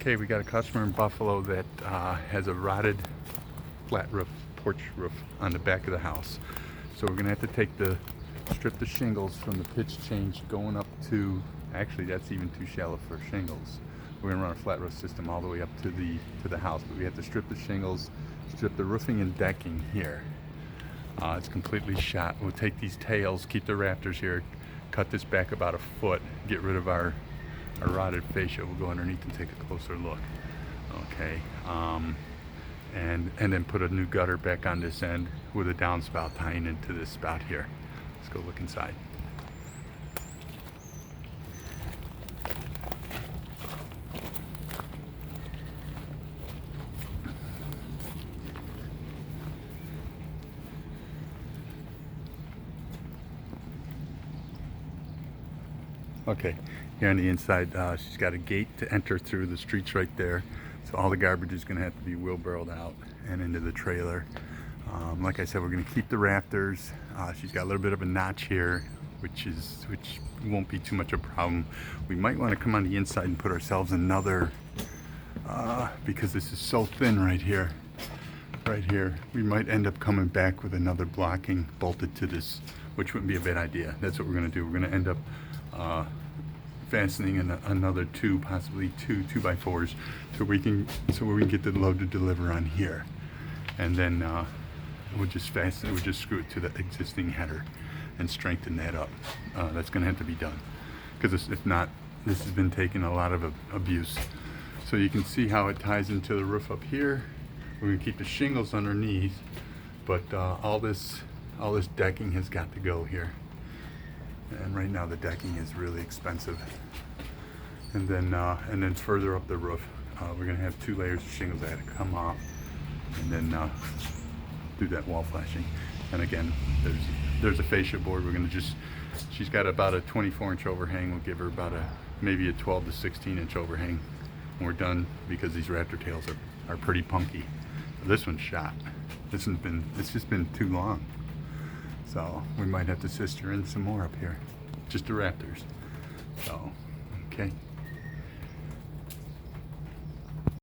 Okay, we got a customer in Buffalo that has a rotted flat roof, porch roof on the back of the house. So we're gonna have to strip the shingles from the pitch change going up to, actually that's even too shallow for shingles. We're gonna run a flat roof system all the way up to the house, but we have to strip the shingles, strip the roofing and decking here. It's completely shot. We'll take these tails, keep the rafters here, cut this back about a foot, get rid of our rotted fascia. We'll go underneath and take a closer look. Okay, and then put a new gutter back on this end with a downspout tying into this spout here. Let's go look inside. Okay, here on the inside, she's got a gate to enter through. The street's right there, so all the garbage is going to have to be wheelbarrowed out and into the trailer. Like I said, we're going to keep the rafters. She's got a little bit of a notch here, which won't be too much of a problem. We might want to come on the inside and put ourselves another, because this is so thin right here. We might end up coming back with another blocking bolted to this, which wouldn't be a bad idea. That's what we're going to do. We're going to end up fastening another possibly two 2x4s, so we can get the load to deliver on here, and then we'll just screw it to the existing header and strengthen that up. That's going to have to be done, because if not, this has been taking a lot of abuse. So you can see how it ties into the roof up here. We're going to keep the shingles underneath, but all this decking has got to go here. And right now the decking is really expensive. And then further up the roof, we're gonna have 2 layers of shingles that have to come off, and then do that wall flashing. And again, there's a fascia board. She's got about a 24-inch overhang. We'll give her about maybe a 12 to 16-inch overhang when we're done, because these rafter tails are pretty punky. This one's shot. It's just been too long. So we might have to sister in some more up here, just the rafters. So, okay.